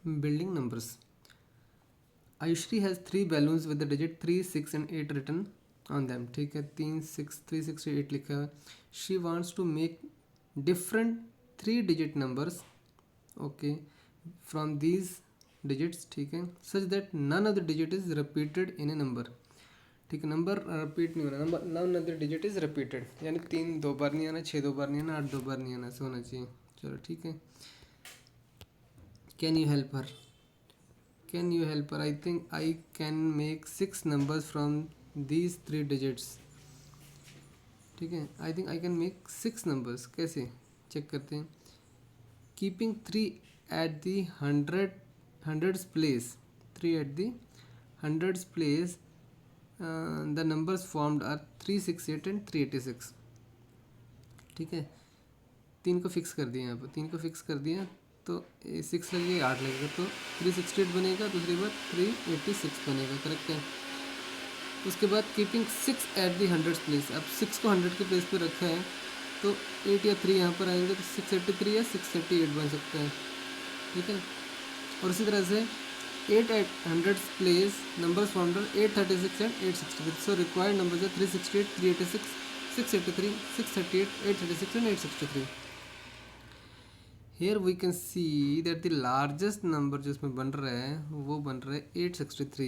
Building numbers. Ayushri has 3 balloons with the digit 3, 6 and 8 written on them. ठीक है, 3, 6, 3, 6, 8 लिखा है. She wants to make different 3-digit numbers, okay, from these digits, ठीक है, such that none of the digit is repeated in a number. ठीक है, number repeat नहीं होना, number none of the digit is repeated, यानी 3 2 बार नहीं आना, 6 2 बार नहीं आना, 8 2 बार नहीं आना, ऐसा होना चाहिए. चलो ठीक है. Can you help her? Can you help her? I think I can make 6 numbers from these 3 digits. ठीक है, I think I can make 6 numbers. कैसे चेक करते हैं. Keeping 3 at the hundreds place. 3 at the hundreds place. The numbers formed are 368 and 386. ठीक है, 3 को fix कर दिया यहाँ पर, 3 को फिक्स कर दिया तो 6 लगेगा, 8 लगेगा, तो 368 बनेगा. दूसरी बात 386 बनेगा. करेक्ट है. उसके बाद keeping 6 at the hundreds place. अब 6 को 100 के प्लेस पे रखा है तो 8 या 3 यहाँ पर आएंगे तो 683 या 638 बन सकता है. ठीक है. और इसी तरह से 8 eight hundreds place numbers found are 836 and 863. So required numbers है 368, 386, 683, 638, 836 and 863. Here we can see that the largest number जो इसमें बन रहा है वो बन रहा है 863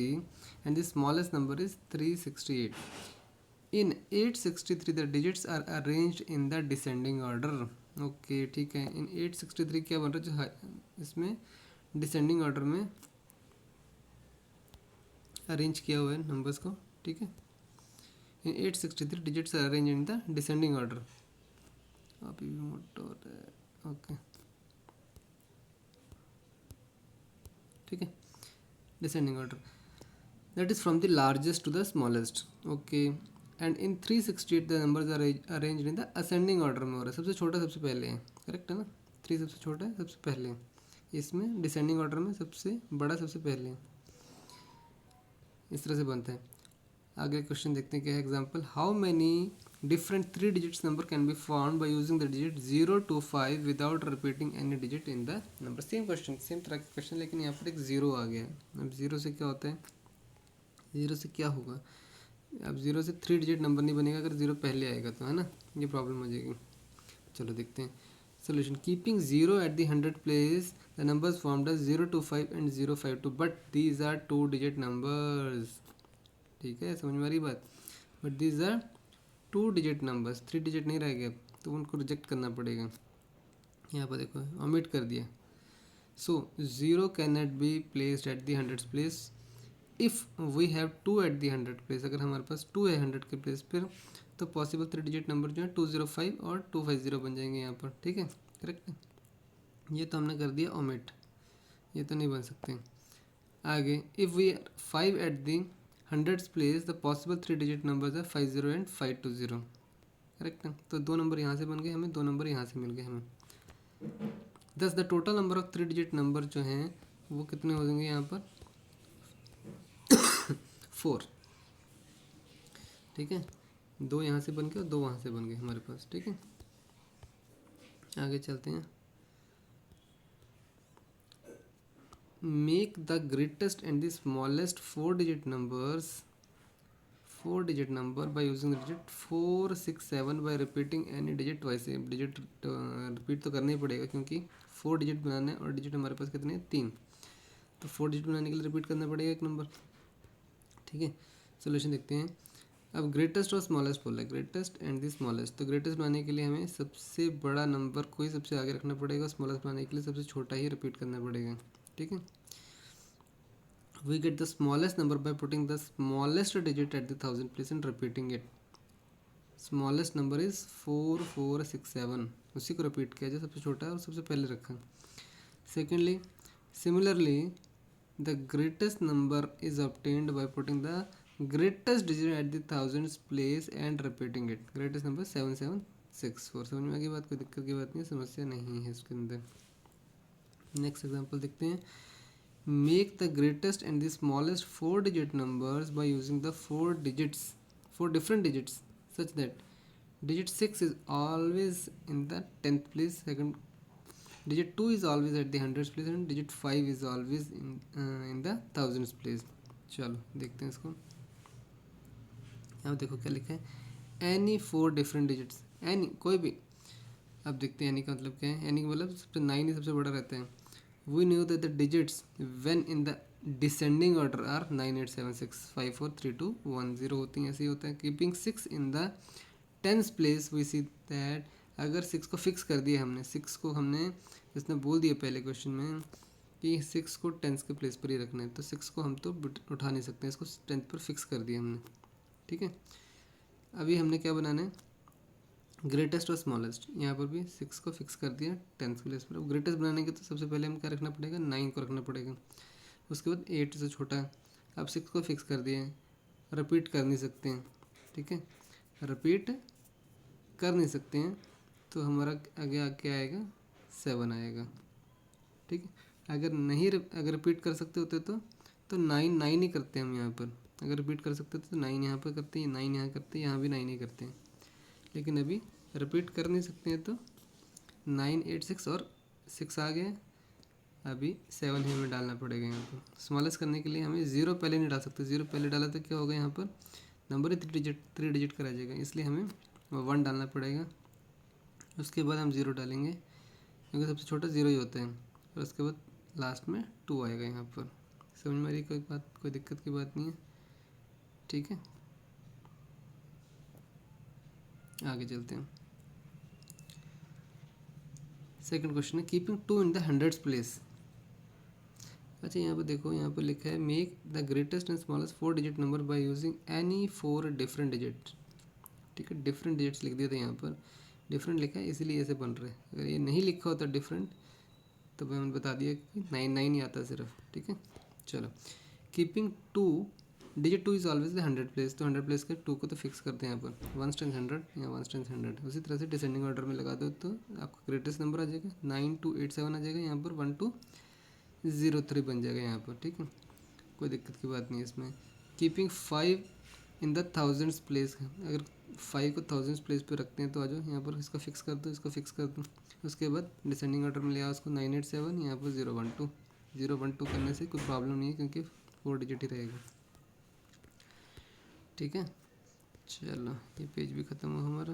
and the smallest number is 368. In 863 the digits are arranged in the descending order. Okay ठीक है. इन 863 क्या बन रहा है जो इसमें डिसेंडिंग ऑर्डर में अरेंज किया हुआ है नंबर्स को. ठीक है. In 863 digits are arrange in the descending order. अभी भी मोटा हो रहा है. ओके ठीक है. Descending order that is from the largest to the smallest. Okay. And in 368 the numbers are arranged in the ascending order में हो रहा है. सबसे छोटा सबसे पहले है. करेक्ट है ना. 3 सबसे छोटा है, सबसे पहले है. इसमें डिसेंडिंग ऑर्डर में सबसे बड़ा सबसे पहले है. इस तरह से बनता है. आगे क्वेश्चन देखते हैं क्या है. Example. How many different 3 digits number can be found by using the digit 0 to 5 without repeating any digit in the number. Same question, same तरह का क्वेश्चन, लेकिन यहाँ पर एक 0 आ गया है. अब 0 से क्या होता है, 0 से क्या होगा. अब 0 से 3 डिजिट नंबर नहीं बनेगा अगर 0 पहले आएगा तो, है ना. ये प्रॉब्लम हो जाएगी. चलो देखते हैं solution. Keeping 0 at the 100 place the numbers formed as 0 to 5 and 0 5 to, but these are 2 digit numbers. ठीक है, समझ में आ रही बात. But these are 2 digit numbers, 3 digit नहीं रह गए, तो उनको रिजेक्ट करना पड़ेगा. यहाँ पर देखो ओमिट कर दिया. So 0 can not be placed at the 100 place if we have 2 at the 100 place. अगर हमारे पास 2 है 100 के प्लेस पर तो पॉसिबल 3 डिजिट नंबर जो है 205 और 250 बन जाएंगे यहाँ पर. ठीक है. करेक्ट है. ये तो हमने कर दिया ओमिट, ये तो नहीं बन सकते. आगे if we 5 at the 100 place the possible 3 digit numbers है 50 एंड 520. करेक्ट है. तो 2 नंबर यहाँ से बन गए हमें, 2 नंबर यहाँ से मिल गए हमें. दस the total number of 3 digit number जो हैं वो कितने हो जाएंगे यहाँ पर 4. ठीक है. 2 यहाँ से बन गए और 2 वहाँ से बन गए हमारे पास. ठीक है. आगे चलते हैं. Make the greatest and the smallest 4 digit numbers 4 digit number by using the digit 4 6 7 bye repeating any digit twice. Digit repeat तो करना ही पड़ेगा क्योंकि 4 डिजिट बनाना है और डिजिट हमारे पास कितने हैं 3, तो 4 डिजिट बनाने के लिए रिपीट करना पड़ेगा एक नंबर. ठीक है. सोल्यूशन देखते हैं. अब ग्रेटेस्ट और स्मॉलेस्ट बोला है, ग्रेटेस्ट एंड द स्मॉलेस्ट. तो ग्रेटेस्ट बनाने के लिए हमें सबसे बड़ा नंबर को ही सबसे आगे रखना पड़ेगा, स्मॉलेस्ट बनाने के लिए सबसे छोटा ही रिपीट करना पड़ेगा. ठीक है. We get the smallest number by putting the smallest digit at the 1000 place and repeating it. Smallest number is 4467. उसी को रिपीट किया जो सबसे छोटा है और सबसे पहले रखा. Secondly, similarly, the greatest number is obtained by putting the greatest digit at the thousands place and repeating it. Greatest number 7764. समझ में आ गई बात, कोई दिक्कत की बात नहीं, समस्या नहीं है इसके अंदर. नेक्स्ट एग्जाम्पल देखते हैं. Make the greatest and the smallest 4 digit numbers by using the 4 different digits such that digit 6 is always in the 10th place. Second, digit 2 is always at the hundreds place and digit 5 is always in the thousands place. चलो देखते हैं इसको। यहाँ देखो क्या लिखा है, any 4 different digits, any कोई भी। अब देखते हैं एनी का मतलब क्या है। एनी का मतलब सबसे 9 ही सबसे बड़ा रहता है। We knew that the digits when in the descending order are 9 8 7 6 5 4 3 2 1 0 होती हैं, ऐसे ही होता है। Keeping 6 in the tens place we see that, अगर 6 को फिक्स कर दिया हमने, 6 को हमने इसने बोल दिया पहले क्वेश्चन में कि 6 को टेंस के प्लेस पर ही रखना है, तो 6 को हम तो उठा नहीं सकते, इसको टेंथ पर फिक्स कर दिया हमने। ठीक है, अभी हमने क्या बनाना है, ग्रेटेस्ट और स्मॉलेस्ट। यहाँ पर भी 6 को फिक्स कर दिया टेंथ के प्लेस पर। अब ग्रेटेस्ट बनाने के तो सबसे पहले हम क्या रखना पड़ेगा, 9 को रखना पड़ेगा। उसके बाद 8 से छोटा है। अब 6 को फिक्स कर दिए हैं, रिपीट कर नहीं सकते हैं। ठीक है, रिपीट कर नहीं सकते हैं, तो हमारा आगे क्या आएगा, 7 आएगा। ठीक है, अगर रिपीट कर सकते होते तो 9 ही करते हैं हम यहाँ पर। अगर रिपीट कर सकते तो 9 यहाँ पर करते हैं, 9 यहाँ करते हैं, यहाँ भी 9 ही करते हैं। लेकिन अभी रिपीट कर नहीं सकते हैं, तो 9 8 6 और 6 आ गए। अभी 7 ही हमें डालना पड़ेगा यहाँ पर। स्मॉलेस्ट करने के लिए हमें 0 पहले नहीं डाल सकते, 0 पहले डाला तो क्या होगा, यहाँ पर नंबर ही 3 डिजिट का रह जाएगा, इसलिए हमें 1 डालना पड़ेगा। उसके बाद हम 0 डालेंगे, क्योंकि सबसे छोटा 0 ही होता है। और उसके बाद लास्ट में 2 आएगा यहाँ पर। समझ में आ रही कोई बात, कोई दिक्कत की बात नहीं है। ठीक है, आगे चलते हैं। सेकंड क्वेश्चन है, keeping 2 in the hundreds place. अच्छा, यहाँ पर देखो, यहाँ पर लिखा है make the greatest and smallest 4 digit number by using any 4 different digit. ठीक है, डिफरेंट डिजिट्स लिख दिए थे यहाँ पर, डिफरेंट लिखा है इसलिए ऐसे बन रहे हैं। अगर ये नहीं लिखा होता डिफरेंट तो मैंने बता दिया कि 9 ही आता सिर्फ। ठीक है, चलो। Keeping 2 digit 2 is always the 100 place, तो 100 प्लेस के 2 को तो फिक्स करते हैं यहाँ पर। 1 टाइम्स 100 या 1 टाइम्स 100। उसी तरह से डिसेंडिंग ऑर्डर में लगा दो तो आपका ग्रेटेस्ट नंबर आ जाएगा, 9 2 8 7 आ जाएगा। यहाँ पर 1 2 0 3 बन जाएगा यहाँ पर। ठीक है, कोई दिक्कत की बात नहीं है इसमें। Keeping 5 in the thousands place, अगर 5 को थाउजेंड्स प्लेस पे रखते हैं तो आ जाओ यहाँ पर, इसको फिक्स कर दो, इसको फिक्स कर दो। उसके बाद डिसेंडिंग ऑर्डर में ले आओ उसको, 9 8 7, यहाँ पर 0 1 2। 0 1 2 करने से कोई प्रॉब्लम नहीं है, क्योंकि 4 डिजिट ही रहेगा। ठीक है, चलो ये पेज भी ख़त्म हुआ हमारा।